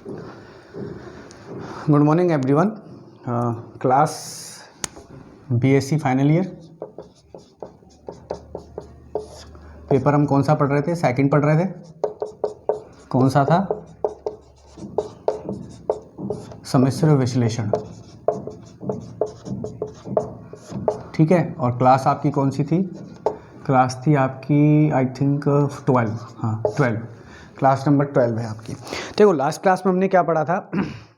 Good morning everyone. Class BSc final year. Paper हम कौन सा पढ़ रहे थे? सेकंड पढ़ रहे थे। कौन सा था? सम्मिश्र विश्लेषण। ठीक है। और क्लास आपकी कौन सी थी? क्लास थी आपकी आई थिंक 12। हाँ 12, क्लास नंबर 12 है आपकी। देखो लास्ट क्लास में हमने क्या पढ़ा था?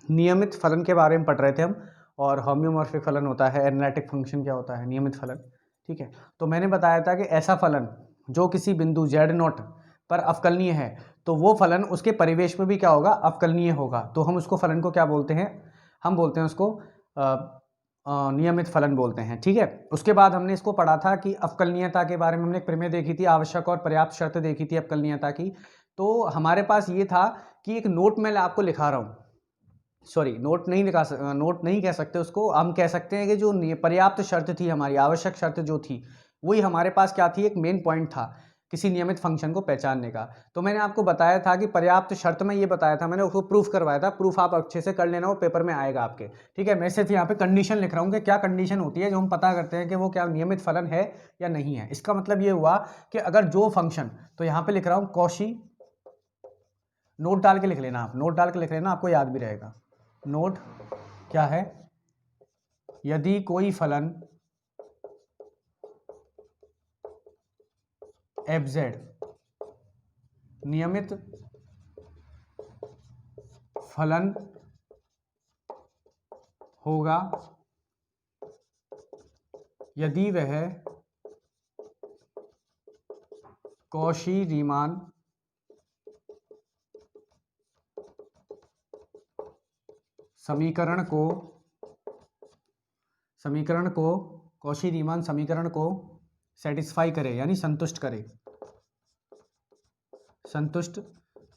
नियमित फलन के बारे में पढ़ रहे थे हम, और होम्योमॉर्फिक फलन होता है, एनालिटिक फंक्शन क्या होता है, नियमित फलन। ठीक है। तो मैंने बताया था कि ऐसा फलन जो किसी बिंदु z0 पर अवकलनीय है, तो वो फलन उसके परिवेश में भी क्या होगा? अवकलनीय होगा। तो हम उसको फलन को क्या बोलते हैं? हम बोलते हैं उसको नियमित फलन बोलते हैं। ठीक है। उसके बाद हमने इसको पढ़ा था कि अवकलनीयता के बारे में हमने एक प्रमेय देखी थी, आवश्यक और पर्याप्त शर्त देखी थी अवकलनीयता की। तो हमारे पास ये था कि एक नोट मैं आपको लिखा रहा हूँ, सॉरी नोट नहीं कह सकते उसको, हम कह सकते हैं कि जो पर्याप्त शर्त थी, हमारी आवश्यक शर्त जो थी, वही हमारे पास क्या थी? एक मेन पॉइंट था किसी नियमित फंक्शन को पहचानने का। तो मैंने आपको बताया था कि पर्याप्त शर्त में ये बताया था, मैंने उसको प्रूफ करवाया था। प्रूफ आप अच्छे से कर लेना, वो पेपर में आएगा आपके। ठीक है। मैं सिर्फ यहाँ पे कंडीशन लिख रहा हूँ कि क्या कंडीशन होती है जो हम पता करते हैं कि वो क्या नियमित फलन है या नहीं है। इसका मतलब ये हुआ कि अगर जो फंक्शन, तो यहाँ पे लिख रहा हूँ कॉशी, नोट डाल के लिख लेना, आप नोट डाल के लिख लेना, आपको याद भी रहेगा। नोट क्या है? यदि कोई फलन fz नियमित फलन होगा यदि वह कॉशी-रीमान समीकरण को कॉशी-रीमान समीकरण को सेटिस्फाई करे, यानी संतुष्ट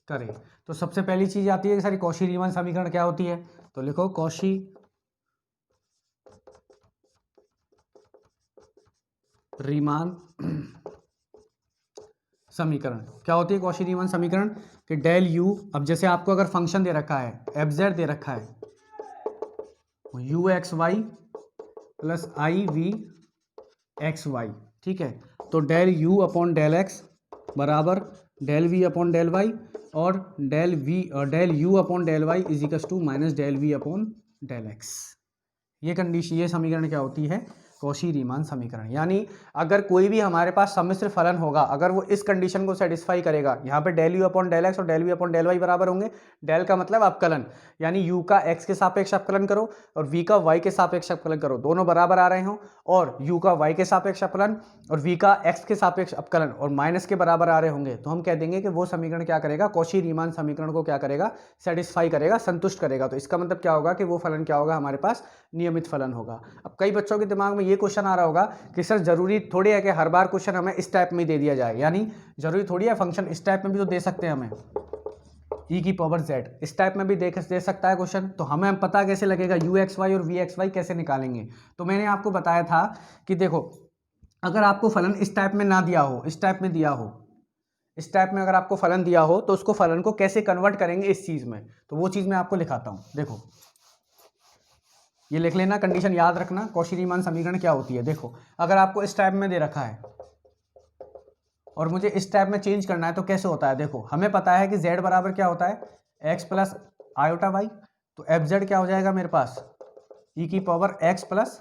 करे। तो सबसे पहली चीज आती है कि सारी कॉशी-रीमान समीकरण क्या होती है? तो लिखो कॉशी-रीमान समीकरण क्या होती है? कॉशी-रीमान समीकरण कि डेल यू, अब जैसे आपको अगर फंक्शन दे रखा है, fz दे रखा है u(xy) प्लस i(v)(xy), ठीक है। तो del you upon del x बराबर del we upon del Y, और del you upon del Y is equal to minus del we upon del x. ये कंडीशन, ये समीकरण क्या होती है? कॉशी-रीमान समीकरण। यानी अगर कोई भी हमारे पास सम्मिश्र फलन होगा, अगर वो इस कंडीशन को सेटिस्फाई करेगा, यहाँ पे del you upon del x और del we upon del Y बराबर होंगे। डेल का मतलब अवकलन, यानी यू का एक्स के सापेक्ष अवकलन करो और वी का वाई के सापेक्ष अवकलन करो, दोनों बराबर आ रहे हों, और यू का वाई के सापेक्ष अवकलन और वी का एक्स के सापेक्ष अवकलन और माइनस के बराबर आ रहे होंगे, तो हम कह देंगे कि वो समीकरण क्या करेगा? कॉशी-रीमान समीकरण को क्या करेगा? सेटिस्फाई करेगा, संतुष्ट करेगा। तो इसका मतलब क्या होगा कि वो फलन क्या होगा? हमारे पास नियमित फलन होगा। अब कई बच्चों के दिमाग में ये क्वेश्चन आ रहा होगा कि सर जरूरी थोड़ी है कि हर बार क्वेश्चन हमें इस टाइप में दे दिया जाए, यानी जरूरी थोड़ी है फंक्शन इस टाइप में भी तो दे सकते हैं हमें, e की पावर z इस टाइप में भी दे सकता है क्वेश्चन। तो हमें पता कैसे लगेगा u(xy) और v(xy) कैसे निकालेंगे? तो मैंने आपको बताया था कि देखो, अगर आपको फलन इस टाइप में ना दिया हो, इस टाइप में दिया हो, इस टाइप में अगर आपको फलन दिया हो, तो उसको फलन को कैसे कन्वर्ट करेंगे इस चीज में, तो वो चीज मैं आपको लिखाता हूं। देखो ये लिख लेना, कंडीशन याद रखना, कॉशी-रीमान समीकरण क्या होती है। देखो अगर आपको इस टाइप में दे रखा है और मुझे इस टाइप में चेंज करना है, तो कैसे होता है? देखो हमें पता है कि z बराबर क्या होता है? x plus iota y. तो fz क्या हो जाएगा मेरे पास? e की power x plus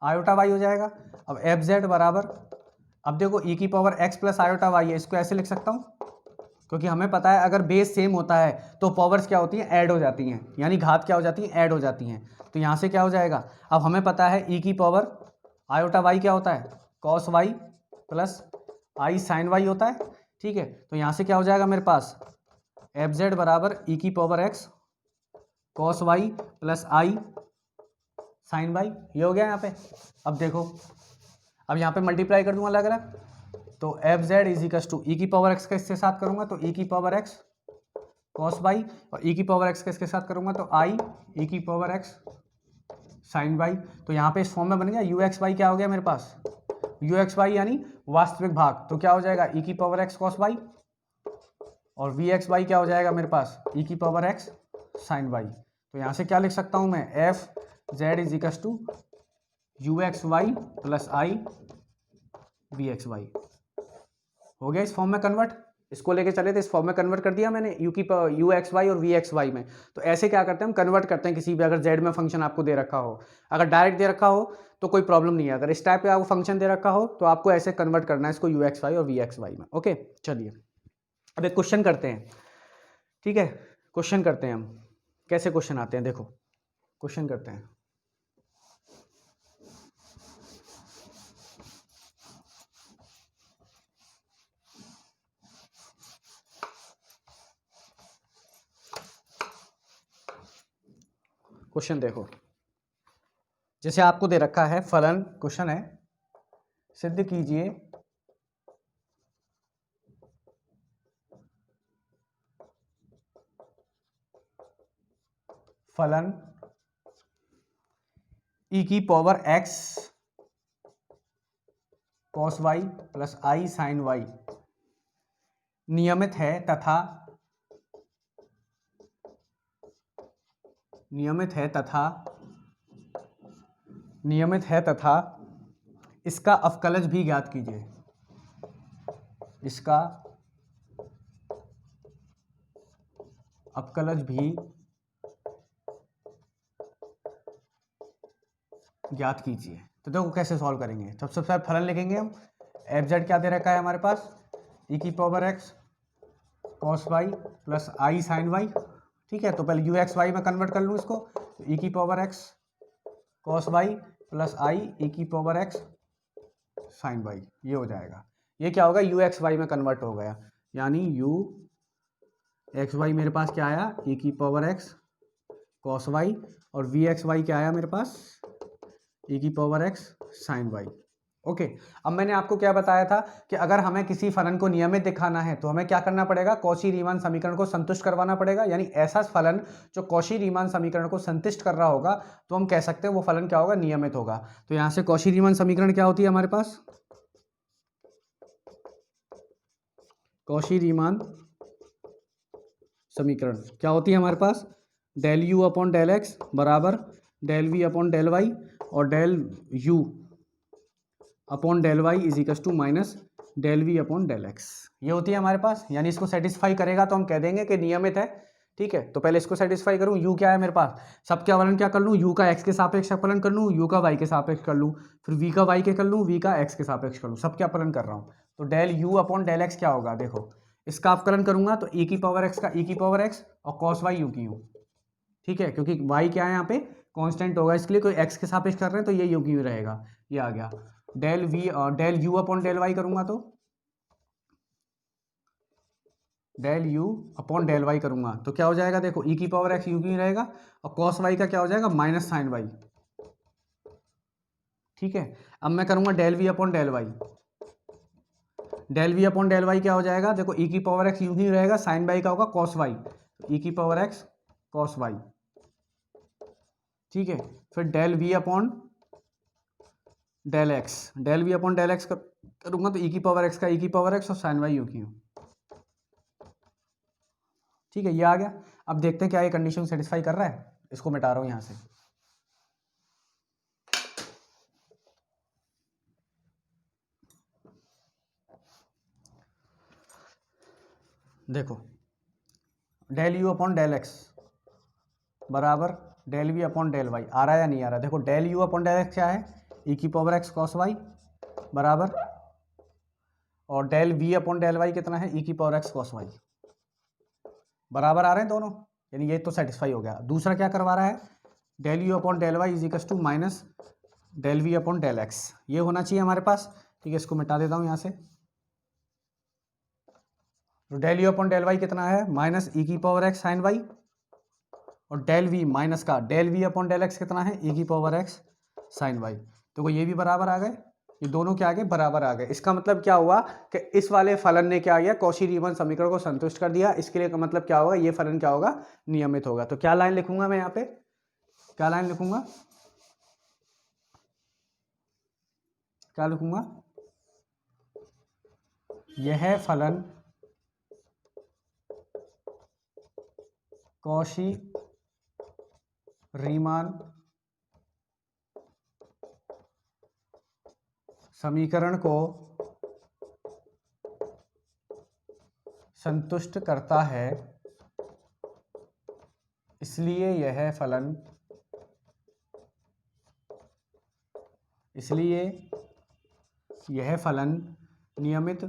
iota y हो जाएगा। अब fz बराबर, अब देखो e की power x plus iota y है, इसको ऐसे लिख सकता हूँ, क्योंकि हमें पता है अगर बेस सेम होता है तो पावर्स क्या होती हैं? ऐड हो जाती हैं, यानी घात क्या हो जाती हैं? ऐड हो जाती हैं। तो यहाँ से क्या हो जाएगा? अब हमें पता है e की पावर आयोटा वाई क्या होता है? Cos Y plus I sine Y होता है। ठीक है। तो यहाँ से क्या हो जाएगा मेरे पास? fz बराबर e की power x cos Y plus I sine Y, ये हो गया यहाँ पे। अब देखो, अब यहाँ पे मल्टीप्लाई कर दूंगा अलग अलग, तो fz is equal to e की पावर x का इसके साथ करूंगा तो e की पावर x कॉस वाई, और e की पावर x का इसके साथ करूंगा तो आई e की पावर x साइन वाई। तो यहाँ पे इस फॉर्म में बन गया u(xy) क्या हो गया मेरे पास? u(xy) यानी वास्तविक भाग, तो क्या हो जाएगा? e की पावर x कॉस वाई, और v(xy) क्या हो जाएगा मेरे पास? e की पावर x साइन वाई। तो यहाँ से क्या लिख सकता हूँ मैं, f z is equal to u x y plus i v x y. हो गया इस फॉर्म में कन्वर्ट। इसको लेके चले थे, इस फॉर्म में कन्वर्ट कर दिया मैंने यू एक्स वाई और वी एक्स वाई में। तो ऐसे क्या करते हैं हम, कन्वर्ट करते हैं किसी भी, अगर जेड में फंक्शन आपको दे रखा हो, अगर डायरेक्ट दे रखा हो तो कोई प्रॉब्लम नहीं है, अगर इस टाइप पे आपको फंक्शन दे रखा हो तो आपको ऐसे कन्वर्ट करना है इसको यू एक्स वाई और वी एक्स वाई में। ओके चलिए अब एक क्वेश्चन करते हैं, ठीक है, क्वेश्चन करते हैं हम। कैसे क्वेश्चन आते हैं देखो, क्वेश्चन करते हैं। क्वेश्चन देखो, जैसे आपको दे रखा है फलन, क्वेश्चन है सिद्ध कीजिए फलन e की power x cos y plus I sine y नियमित है तथा इसका अवकलज भी ज्ञात कीजिए। इसका अवकलज भी ज्ञात कीजिए। तो देखो कैसे सॉल्व करेंगे। सबसे पहले फलन लिखेंगे हम, एफ जेड क्या दे रखा है हमारे पास, ई की power x cos Y plus I sine Y. ठीक है, तो पहले यू एक्स वाई में कन्वर्ट कर लूँ इसको, तो ई की power x cos Y plus I E की पावर एक्स साइन वाई, ये हो जाएगा। ये क्या होगा, यू एक्स वाई में कन्वर्ट हो गया, यानी यू एक्स वाई मेरे पास क्या आया, ई की पावर एक्स कॉस वाई, और वी एक्स वाई क्या आया मेरे पास, ई की power x sine y. Okay, अब मैंने आपको क्या बताया था कि अगर हमें किसी फलन को नियमित दिखाना है तो हमें क्या करना पड़ेगा, कॉची रीमान समीकरण को संतुष्ट करवाना पड़ेगा। यानी ऐसा फलन जो कॉची रीमान समीकरण को संतुष्ट कर रहा होगा तो हम कह सकते हैं वो फलन क्या होगा, नियमित होगा। तो यहां से कॉची रीमान समीकरण क्या होती है हमारे पास, कॉची रीमान समीकरण क्या होती है हमारे पास, del you upon del x बराबर del we upon del Y और del you upon del Y is equal to minus del we upon del x, ये होती है हमारे पास। यानी इसको सेटिस्फाई करेगा तो हम कह देंगे कि नियमित है। ठीक है, तो पहले इसको सेटिस्फाई करूं, u क्या है मेरे पास, सबके अवकलन क्या कर लूं, u का x के सापेक्ष अवकलन कर लूं, u का y के सापेक्ष कर लूं, फिर v का y के कर लूं, v का x के सापेक्ष कर लूं, सबके अवकलन कर रहा हूं। तो del u upon del x क्या होगा, देखो इसका अवकलन करूंगा तो e की पावर x का e की पावर x और cos y u की u। ठीक है, क्योंकि y क्या है यहाँ पे कांस्टेंट होगा, इसके लिए कोई x के सापेक्ष कर रहे हैं तो ये u की u रहेगा, ये आ गया। Del u upon del y करूंगा तो del u upon del y करूंगा तो क्या हो जाएगा, देखो e की पावर x u की रहेगा और cos y का क्या हो जाएगा, माइनस साइन y। ठीक है, अब मैं करूंगा del v upon del y, del v upon del y क्या हो जाएगा, देखो e की पावर x u की रहेगा, साइन y का होगा cos y, e की पावर x cos y। ठीक है, फिर del v upon del x, del we upon del x करूंगा तो ई की पावर एक्स का ई की पावर एक्स और साइन वाई यू की यू। ठीक है, ये आ गया। अब देखते हैं क्या ये कंडीशन सेटिस्फाई कर रहा है, इसको मिटा रहा हूं यहां से। देखो del you upon del x बराबर del we upon del y, आ रहा है या नहीं आ रहा, देखो del you upon del x क्या है, ई की पावर एक्स कॉस वाई बराबर, और del we upon del y कितना है, ई की पावर एक्स कॉस वाई, बराबर आ रहे हैं दोनों, यानी ये तो सेटिस्फाई हो गया। दूसरा क्या करवा रहा है, del you upon del Y is equal to minus del we upon del x, ये होना चाहिए हमारे पास। ठीक है, इसको मिटा देता हूं यहां से। तो del you upon del y कितना है, माइनस ई की पावर एक्स साइन वाई, और डेल वी माइनस का del we upon del x कितना है, ई की पावर एक्स साइन वाई। तो ये भी बराबर आ गए, ये दोनों क्या आ गए, बराबर आ गए। इसका मतलब क्या हुआ कि इस वाले फलन ने क्या किया, कौशी रीमन समीकरण को संतुष्ट कर दिया। इसके लिए का मतलब क्या होगा, ये फलन क्या होगा, नियमित होगा। तो क्या लाइन लिखूंगा मैं यहाँ पे, क्या लाइन लिखूंगा, क्या लिखूंगा, यह फलन कौशी रीमान समीकरण को संतुष्ट करता है, इसलिए यह फलन नियमित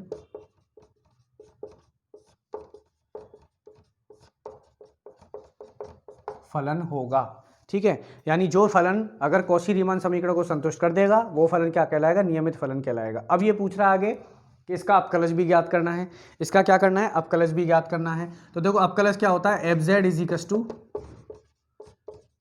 फलन होगा। ठीक है, यानी जो फलन अगर कॉची रीमान समीकरण को संतुष्ट कर देगा वो फलन क्या कहलाएगा, नियमित फलन कहलाएगा। अब ये पूछ रहा है आगे कि इसका अपकलज भी ज्ञात करना है। इसका क्या करना है, अपकलज भी ज्ञात करना है। तो देखो अपकलज क्या होता है, f z is equal to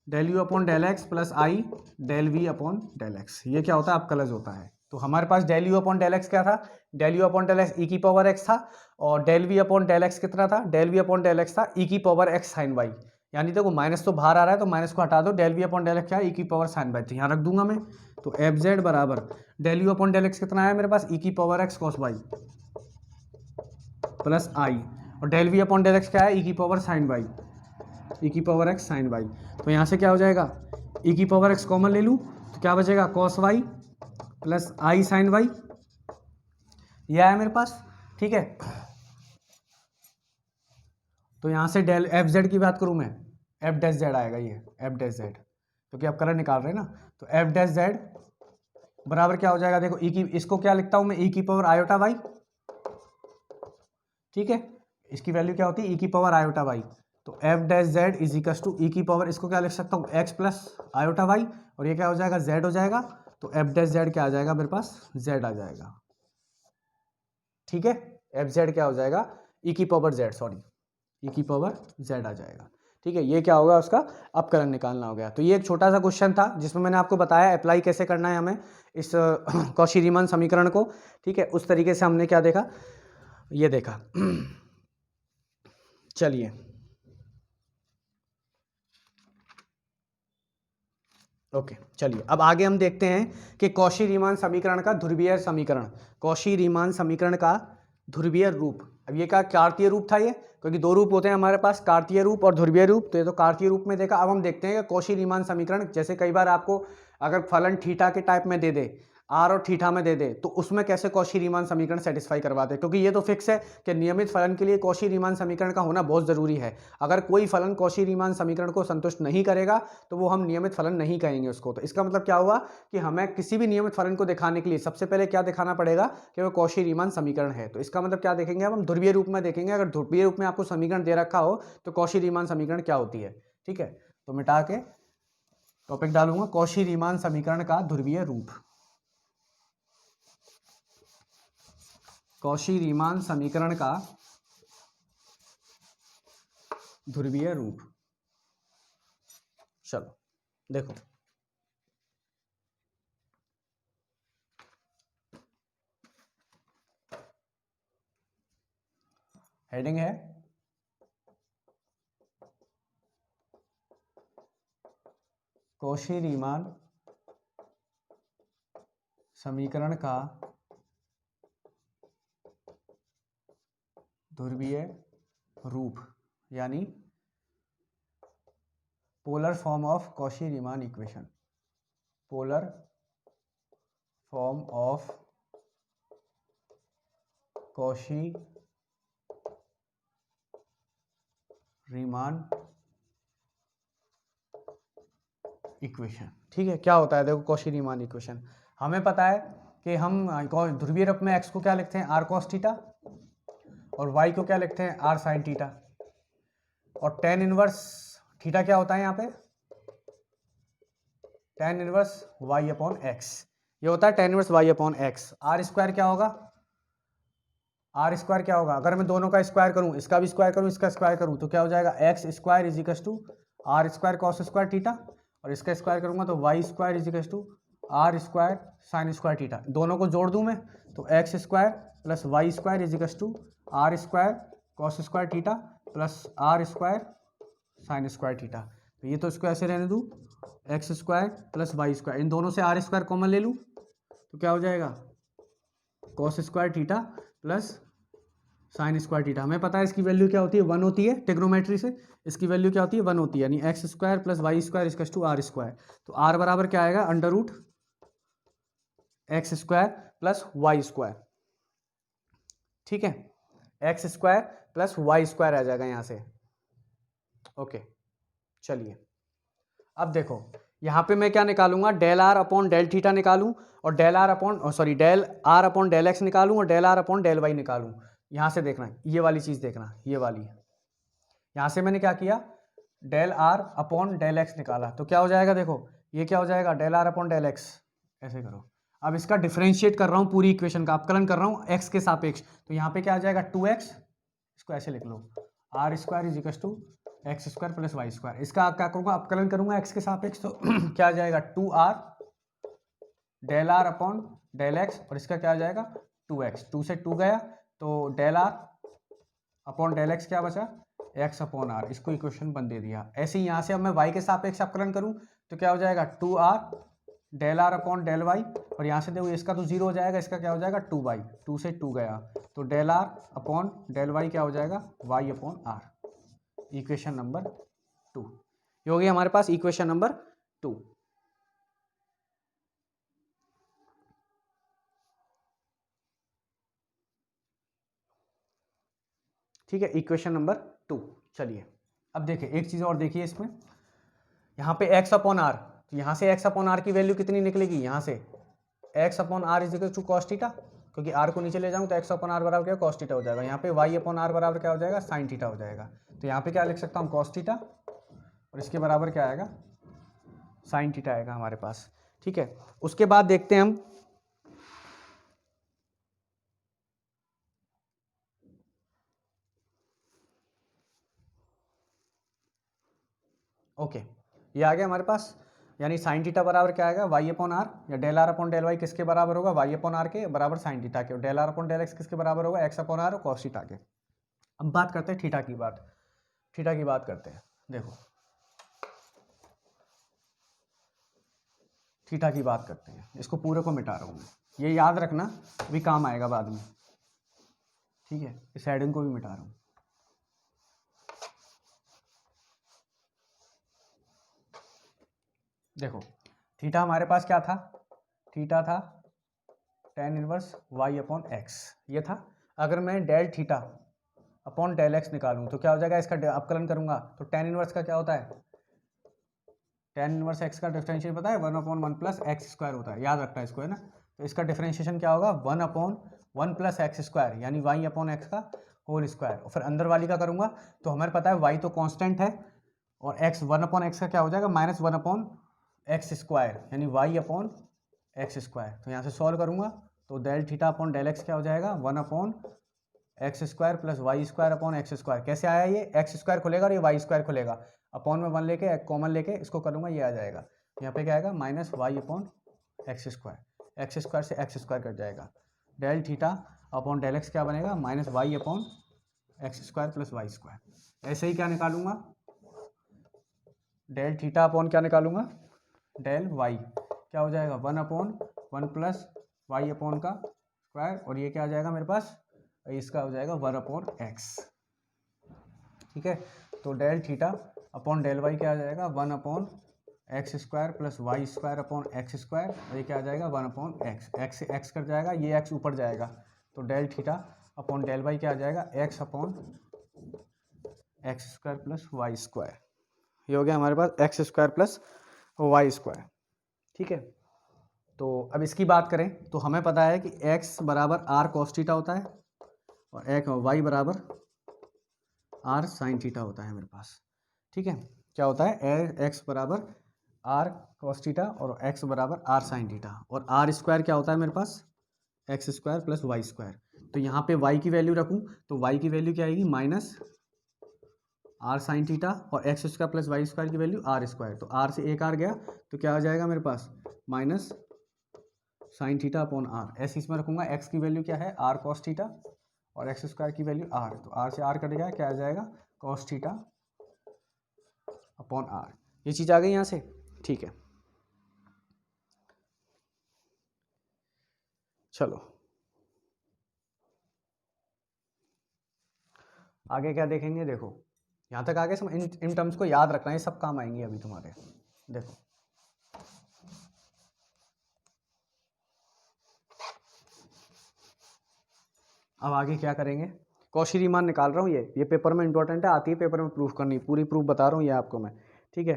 del you upon del x plus i del we upon del x. ये क्या होता है, अपकलज होता है। तो हमारे पास del you upon del x क्या था, del you upon del x e की पावर एक्स था, और del we upon del x कितना था, del we upon del x था ई की पावर एक्स साइन वाई। यानी देखो माइनस तो बाहर आ रहा है तो माइनस को हटा दो, del we upon del x क्या है, ई की पावर साइन वाई, तो यहाँ रख दूंगा मैं। तो एफ जेड बराबर del you upon del x कितना है मेरे पास, ई की power x cos Y plus i, और del we upon del x क्या है, ई की पावर साइन वाई, ई की पावर एक्स साइन वाई। तो यहाँ से क्या हो जाएगा, ई की पावर एक्स कॉमन ले लूँ तो क्या बचेगा, cos Y plus I sine Y, यह है मेरे पास। ठीक है, तो यहाँ से डेल एफ जेड की बात करूँ मैं, एफ डैश जेड आएगा, ये एफ डैश जेड, क्योंकि आप कलर निकाल रहे हैं ना। तो एफ डैश जेड बराबर क्या हो जाएगा, देखो ई की, इसको क्या लिखता हूँ मैं, ई की पावर आयोटा वाई। ठीक है, इसकी वैल्यू क्या होती है, ई की पावर आयोटा वाई। तो f dash z is equal to e की पावर, इसको क्या लिख सकता हूँ, एक्स प्लस आयोटा वाई, और ये क्या हो जाएगा, जेड हो जाएगा। तो एफ डैश जेड क्या आ जाएगा मेरे पास, जेड आ जाएगा। ठीक है, एफ जेड क्या हो जाएगा, ई की पावर जेड, सॉरी ई की पावर जेड आ जाएगा। ठीक है, ये क्या होगा, उसका अपकलन निकालना हो गया। तो ये एक छोटा सा क्वेश्चन था जिसमें मैंने आपको बताया अप्लाई कैसे करना है हमें इस कॉची रीमान समीकरण को। ठीक है, उस तरीके से हमने क्या देखा, ये देखा। चलिए ओके, चलिए अब आगे हम देखते हैं कि कॉची रीमान समीकरण का ध्रुवीय समीकरण, कॉची रीमान समीकरण का ध्रुवीय रूप। अब ये क्या कार्तीय रूप था, ये क्योंकि दो रूप होते हैं हमारे पास, कार्तीय रूप और ध्रुवीय रूप। तो ये तो कार्तीय रूप में देखा। अब हम देखते हैं कि कॉची रीमान समीकरण, जैसे कई बार आपको अगर फलन थीटा के टाइप में दे दे, आर और थीटा में दे दे, तो उसमें कैसे कॉची रीमान समीकरण सेटिस्फाई करवाते हैं, क्योंकि ये तो फिक्स है कि नियमित फलन के लिए कॉची रीमान समीकरण का होना बहुत जरूरी है। अगर कोई फलन कॉची रीमान समीकरण को संतुष्ट नहीं करेगा तो वो हम नियमित फलन नहीं कहेंगे उसको। तो इसका मतलब क्या हुआ कि हमें किसी भी नियमित फलन को दिखाने के लिए सबसे पहले क्या दिखाना पड़ेगा कि वो कॉची रीमान समीकरण है। तो इसका मतलब क्या देखेंगे, अब हम ध्रुवीय रूप में देखेंगे। अगर ध्रुवीय रूप में आपको समीकरण दे रखा हो तो कॉची रीमान समीकरण क्या होती है। ठीक है, तो मिटा के टॉपिक डालूंगा, कॉची रीमान समीकरण का ध्रुवीय रूप, कॉची रीमान समीकरण का ध्रुवीय रूप। चलो देखो, हेडिंग है कॉची रीमान समीकरण का ध्रुवीय रूप, यानी polar form of Cauchy Riemann equation, polar form of Cauchy Riemann equation. ठीक है, क्या होता है देखो कॉची रीमान इक्वेशन, हमें पता है कि हम ध्रुवीय रूप में एक्स को क्या लिखते हैं, आर कॉस थीटा, और वाई को क्या लिखते हैं, आर साइन थीटा, और टेन इनवर्स थीटा क्या होता है यहाँ पे, tan inverse y upon x, ये होता है tan inverse y upon x. R square क्या होगा, आर स्क्वायर क्या होगा, अगर मैं दोनों का स्क्वायर करूं, इसका भी स्क्वायर करूं, इसका स्क्वायर करूं, तो क्या हो जाएगा, x square is equal to r square cos square theta, और इसका स्क्वायर करूंगा तो y square is equal to r square sine square theta. दोनों को जोड़ दूं मैं तो x square plus y square is equal to r square cos square theta plus r square sine square theta. तो ये तो इसको ऐसे रहने दूँ, x square plus y square, इन दोनों से आर स्क्वायर कॉमन ले लूँ तो क्या हो जाएगा, cos square theta plus sign square theta, हमें पता है इसकी वैल्यू क्या होती है, 1 होती है टेग्नोमेट्री से, इसकी वैल्यू क्या होती है 1 होती है, यानी x square plus y square equals to r square. तो आर बराबर क्या आएगा, under root x square plus y square, ठीक है, x square plus y square आ जाएगा यहां से। ओके चलिए अब देखो यहां पे मैं क्या निकालूंगा, del r upon del theta निकालूं और del r upon sorry del r upon del x निकालूं और del r upon del y निकालूं। यहां से देखना ये वाली चीज देखना, ये वाली यहां से मैंने क्या किया, del r upon del x निकाला, तो क्या हो जाएगा देखो, ये क्या हो जाएगा del r upon del x, ऐसे करो। अब इसका डिफरेंशिएट कर रहा हूं पूरी इक्वेशन का, अपकलन कर रहा हूं एक्स के सापेक्ष, तो यहाँ पे क्या आ जाएगा 2x, इसको ऐसे लिख लो, r square is equal to x square plus y square. इसका क्या करूंगा, अपकलन करूंगा एक्स के सापेक्ष, तो क्या आ जाएगा 2r del r upon del x, और इसका क्या आ जाएगा 2x, 2 से 2 गया तो del r upon del x क्या बचा, एक्स अपॉन आर, इसको इक्वेशन 1 दे दिया। ऐसे ही यहाँ से अब मैं y के सापेक्ष अपकलन करूँ तो क्या हो जाएगा 2r del r upon del Y, और यहाँ से देखो इसका तो 0 हो जाएगा, इसका क्या हो जाएगा 2y, 2 से 2 गया तो del r upon del y क्या हो जाएगा y upon r, equation number 2। ये हो गई हमारे पास इक्वेशन नंबर 2। ठीक है, इक्वेशन नंबर 2। चलिए अब देखिए एक चीज और देखिए इसमें, यहाँ पे x अपॉन आर, तो यहाँ से x अपॉन आर की वैल्यू कितनी निकलेगी, यहाँ से x upon r is equal to cos theta, क्योंकि r को नीचे ले जाऊँ तो x अपॉन आर बराबर क्या कॉस थीटा हो जाएगा, यहाँ पे y अपॉन आर बराबर क्या हो जाएगा साइन थीटा हो जाएगा। तो यहाँ पे क्या लिख सकता हूँ कॉस थीटा, और इसके बराबर क्या आएगा साइन थीटा आएगा हमारे पास। ठीक है, उसके बाद देखते हैं हम ओके ये आ गया हमारे पास, यानी साइन थीटा बराबर क्या आएगा वाई अपॉन आर, या del r upon del y किसके बराबर होगा वाई अपॉन आर के बराबर साइन थीटा के, और del r upon del x किसके बराबर होगा एक्स अपॉन आर और कॉस थीटा के। अब बात करते हैं थीटा की बात, थीटा की बात करते हैं। देखो थीटा की बात करते हैं, इसको पूरे को मिटा रहा हूँ मैं, ये याद रखना भी काम आएगा बाद में। ठीक है, इस हेडिंग को भी मिटा रहा हूँ। देखो थीटा हमारे पास क्या था, थीटा था tan inverse y upon x, ये था। अगर मैं del theta upon del x निकालूं तो क्या हो जाएगा, इसका अपकलन करूंगा तो tan इनवर्स का क्या होता है, tan इनवर्स x का डिफरेंशियल पता है 1 अपॉन 1 प्लस एक्स स्क्वायर होता है, याद रखना है इसको, है ना। तो इसका डिफरेंशिएशन क्या होगा 1 अपॉन 1 प्लस एक्स स्क्वायर, यानी y अपॉन एक्स का होल स्क्वायर, और फिर अंदर वाली का करूंगा तो हमें पता है y तो कांस्टेंट है, और x 1 अपॉन एक्स का क्या हो जाएगा माइनस 1 अपॉन एक्स स्क्वायर, यानी y अपॉन एक्स स्क्वायर। तो यहाँ से सॉल्व करूंगा तो del theta upon del x क्या हो जाएगा 1 upon x square plus y square upon x square. कैसे आया, ये एक्स स्क्वायर खुलेगा और ये वाई स्क्वायर खुलेगा, अपॉन में 1 लेके कॉमन लेके इसको करूंगा, ये आ जाएगा। यहाँ पे क्या आएगा minus y upon x square से एक्स स्क्वायर कट जाएगा, del theta upon del x क्या बनेगा minus y upon x square plus y square. ऐसे ही क्या निकालूंगा, डेल थीटा अपॉन क्या निकालूंगा डेल वाई, क्या हो जाएगा 1 अपॉन 1 प्लस वाई अपॉन का स्क्वायर, और ये क्या आ जाएगा मेरे पास, इसका हो जाएगा 1 अपॉन एक्स। ठीक है, तो del theta upon del y क्या आ जाएगा 1 upon x square plus y square upon x square, और ये क्या आ जाएगा 1 अपॉन एक्स, एक्स से एक्स कट जाएगा, ये एक्स ऊपर जाएगा, तो del theta upon del y क्या आ जाएगा x upon x square plus y square. ये हो गया हमारे पास x square plus y square. ठीक है, तो अब इसकी बात करें तो हमें पता है कि x बराबर आर कॉस थीटा होता है, और एक y बराबर आर साइन थीटा होता है मेरे पास। ठीक है, क्या होता है x बराबर आर कॉस थीटा और x बराबर आर साइन थीटा, और आर स्क्वायर क्या होता है मेरे पास x square plus y square. तो यहाँ पे y की वैल्यू रखूँ तो y की वैल्यू क्या आएगी माइनस आर साइन थीटा, और x square plus y square की वैल्यू आर स्क्वायर, तो आर से एक आर गया तो क्या आ जाएगा मेरे पास minus sine theta upon r. ऐसे इसमें रखूंगा x की वैल्यू क्या है आर कॉस थीटा, और एक्स स्क्वायर की वैल्यू आर, तो आर से आर कट गया क्या आ जाएगा कॉस थीटा अपॉन आर। ये चीज आ गई यहाँ से। ठीक है, चलो आगे क्या देखेंगे, देखो यहाँ तक आगे इन टर्म्स को याद रखना है, सब काम आएंगे अभी तुम्हारे। देखो अब आगे क्या करेंगे, कौशी रीमान निकाल रहा हूँ, ये पेपर में इंपॉर्टेंट है, आती है पेपर में प्रूफ करनी, पूरी प्रूफ बता रहा हूँ ये आपको मैं, ठीक है।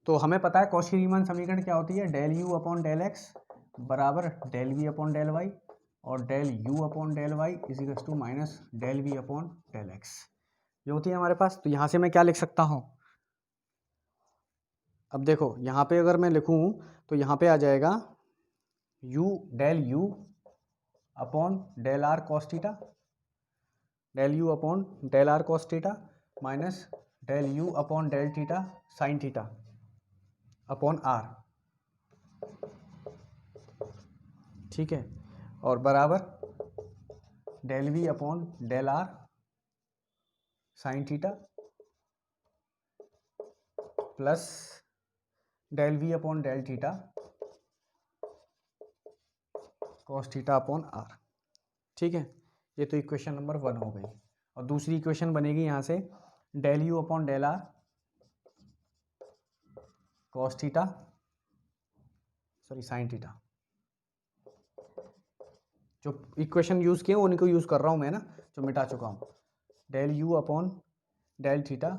तो हमें पता है कौशी रीमान समीकरण क्या होती है, del you upon del x बराबर del we upon del Y, और del you upon del Y is equal to minus del we upon del x, ये होती है हमारे पास। तो यहाँ से मैं क्या लिख सकता हूँ, अब देखो यहाँ पे अगर मैं लिखूँ तो यहाँ पे आ जाएगा del you upon del r cos theta, del you upon del r cos theta minus del you upon del theta sine theta upon r, ठीक है, और बराबर del we upon del r sine theta plus del we upon del theta cos theta upon r, ठीक है। ये तो equation number 1 हो गई। और दूसरी इक्वेशन बनेगी यहाँ से del you upon del r cos theta sorry sine theta, जो इक्वेशन यूज किए उन्हीं को यूज कर रहा हूँ मैं ना, जो मिटा चुका हूँ, del you upon del theta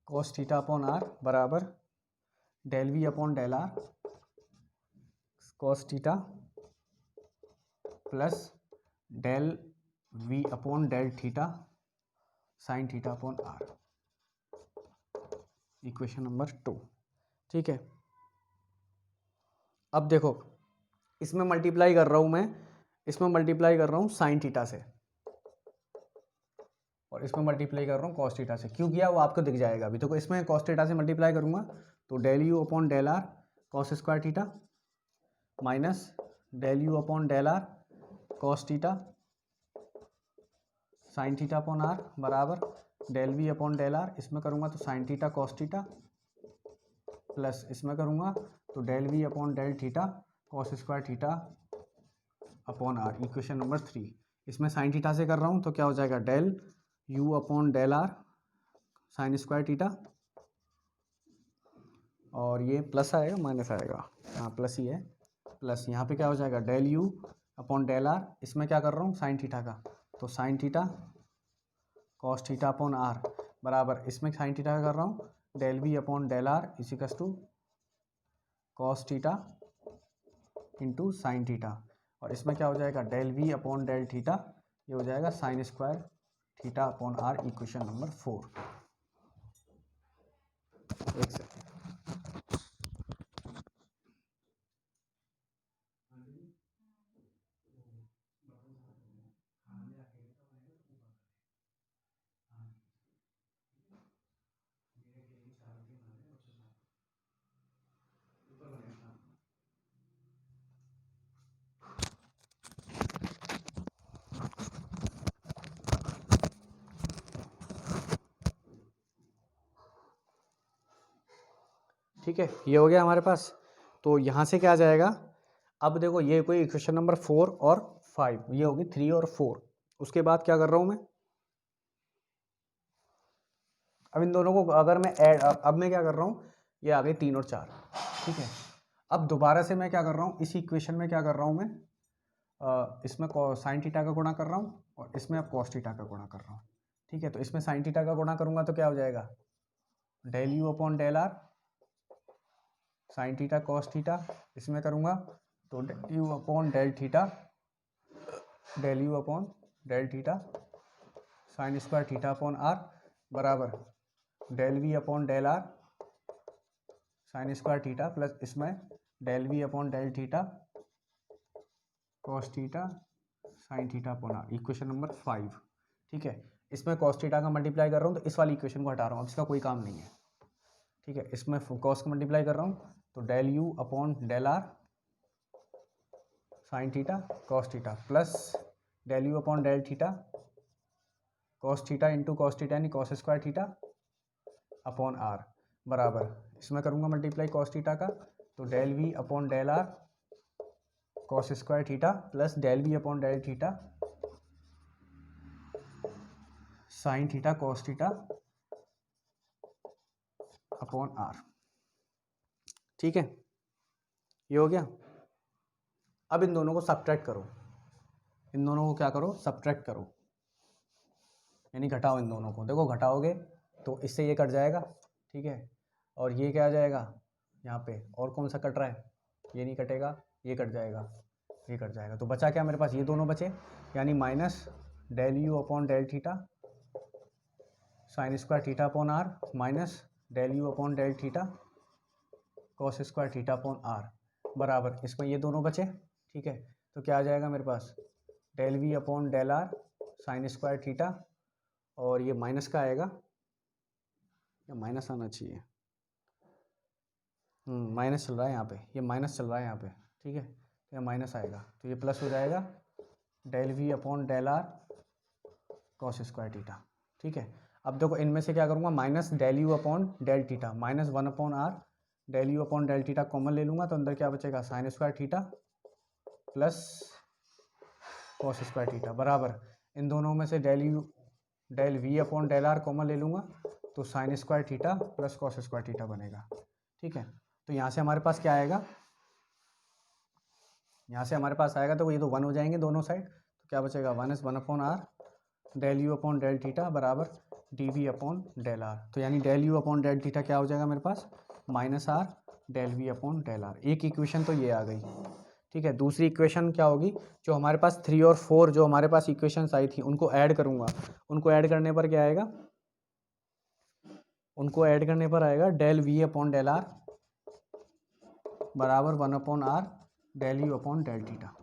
cos theta upon r बराबर del we upon del r cos theta plus del we upon del theta sine theta upon r, equation number 2, ठीक है। अब देखो इसमें मल्टीप्लाई कर रहा हूं मैं, इसमें मल्टीप्लाई कर रहा हूं साइन थीटा से और इसमें मल्टीप्लाई कर रहा हूँ कॉस थीटा से, क्यों किया वो आपको दिख जाएगा अभी। तो इसमें कॉस थीटा से मल्टीप्लाई करूंगा तो del you upon del r cos square theta minus del you upon del r cos theta sine theta upon r बराबर del we upon del r, इसमें करूंगा तो sine theta cos theta plus इसमें करूंगा तो del we upon del theta cos square theta upon r, equation number 3। इसमें sine theta से कर रहा हूँ तो क्या हो जाएगा del you upon del r sine square theta, और ये प्लस आएगा माइनस आएगा, हाँ प्लस ही है, प्लस यहाँ पे क्या हो जाएगा del you upon del r, इसमें क्या कर रहा हूँ साइन थीटा का, तो sine theta cos theta upon r बराबर इसमें साइन थीटा का कर रहा हूँ del we upon del r equals two cos theta into sine theta, और इसमें क्या हो जाएगा del we upon del theta, ये हो जाएगा sine square theta upon r, equation number 4। एक सेकेंड, ठीक है, ये हो गया हमारे पास। तो यहाँ से क्या आ जाएगा, अब देखो ये कोई इक्वेशन नंबर 4 और 5, ये होगी 3 और 4। उसके बाद क्या कर रहा हूँ मैं, अब इन दोनों को अगर मैं ऐड, अब मैं क्या कर रहा हूँ, ये आ गए 3 और 4, ठीक है। अब दोबारा से मैं क्या कर रहा हूँ, इसी इक्वेशन में क्या कर रहा हूँ मैं, इसमें साइन थीटा का गुणा कर रहा हूँ और इसमें अब कॉस थीटा का गुणा कर रहा हूँ, ठीक है। तो इसमें साइन थीटा का गुणा करूँगा तो क्या हो जाएगा del you upon del r sine theta cos theta, इसमें करूँगा तो del you upon del theta del you upon del theta sine square theta upon r बराबर del we upon del r sine square theta plus इसमें del we upon del theta cos theta sine theta upon r, equation number 5, ठीक है। इसमें cos theta का multiply कर रहा हूँ तो इस वाली इक्वेशन को हटा रहा हूँ, अब इसका कोई काम नहीं है, ठीक है। इसमें कॉस का मल्टीप्लाई कर रहा हूँ तो del you upon del r sine theta cos theta plus del you upon del theta cos theta into cos theta यानी cos square theta upon r बराबर इसमें करूँगा मल्टीप्लाई कॉस थीटा का तो del we upon del r cos square theta plus del we upon del theta sine theta cos theta upon r. ठीक है, ये हो गया। अब इन दोनों को सब्ट्रैक्ट करो, इन दोनों को क्या करो, सब्ट्रैक्ट करो, यानी घटाओ इन दोनों को। देखो घटाओगे तो इससे ये कट जाएगा, ठीक है, और ये क्या आ जाएगा यहाँ पे, और कौन सा कट रहा है, ये नहीं कटेगा, ये कट जाएगा, ये कट जाएगा। तो बचा क्या मेरे पास, ये दोनों बचे, यानी minus del you upon del theta sine square theta upon r minus del you upon del theta cos square theta upon r बराबर, इसमें ये दोनों बचे, ठीक है। तो क्या आ जाएगा मेरे पास, del we upon del r sine square theta, और ये माइनस का आएगा, या माइनस आना चाहिए, माइनस चल रहा है यहाँ पे, ये माइनस चल रहा है यहाँ पे, ठीक है, तो ये माइनस आएगा, तो ये प्लस हो जाएगा del we upon del r cos square theta. ठीक है, अब देखो इनमें से क्या करूँगा, minus del you upon del theta minus 1 upon r del you upon del theta common ले लूँगा, तो अंदर क्या बचेगा, sine square theta plus cos square theta बराबर, इन दोनों में से del we upon del r common ले लूँगा, तो sine square theta plus cos square theta बनेगा। ठीक है, तो यहाँ से हमारे पास क्या आएगा, यहाँ से हमारे पास आएगा तो ये तो 1 हो जाएंगे दोनों साइड, तो क्या बचेगा 1 upon r del you upon del theta बराबर d v upon del r. तो यानी del you upon del theta क्या हो जाएगा मेरे पास, minus r del we upon del r. एक इक्वेशन तो ये आ गई। ठीक है, दूसरी इक्वेशन क्या होगी, जो हमारे पास 3 और 4 जो हमारे पास इक्वेशंस आई थी उनको ऐड करूँगा, उनको ऐड करने पर क्या आएगा, उनको ऐड करने पर आएगा del we upon del r बराबर 1 upon r del you upon del theta.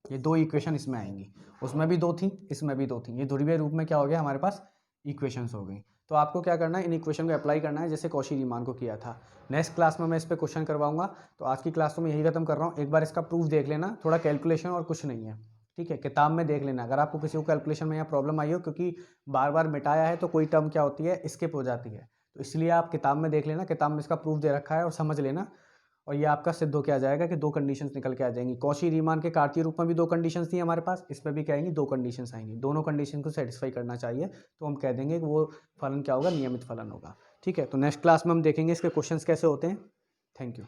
ये दो इक्वेशन इसमें आएंगी, उसमें भी दो थी, इसमें भी दो थी, ये ध्रुवीय रूप में क्या हो गया हमारे पास इक्वेशंस हो गई। तो आपको क्या करना है, इन इक्वेशन को अप्लाई करना है जैसे कौशी-रीमान को किया था। नेक्स्ट क्लास में मैं इस पर क्वेश्चन करवाऊंगा। तो आज की क्लास तो मैं यही खत्म कर रहा हूँ, एक बार इसका प्रूफ देख लेना, थोड़ा कैलकुलेशन और कुछ नहीं है। ठीक है, किताब में देख लेना, अगर आपको किसी को कैलकुलेशन में यहाँ प्रॉब्लम आई हो, क्योंकि बार बार मिटाया है तो कोई टर्म क्या होती है, स्किप हो जाती है, तो इसलिए आप किताब में देख लेना, किताब में इसका प्रूफ दे रखा है और समझ लेना, और ये आपका सिद्ध हो के आ जाएगा कि दो कंडीशंस निकल के आ जाएंगी। कौशी-रीमान के कार्तीय रूप में भी दो कंडीशंस थी हमारे पास, इसमें भी क्या आएंगी, दो कंडीशंस आएंगी, दोनों कंडीशन को सेटिस्फाई करना चाहिए, तो हम कह देंगे कि वो फलन क्या होगा, नियमित फलन होगा। ठीक है, तो नेक्स्ट क्लास में हम देखेंगे इसके क्वेश्चंस कैसे होते हैं। Thank you.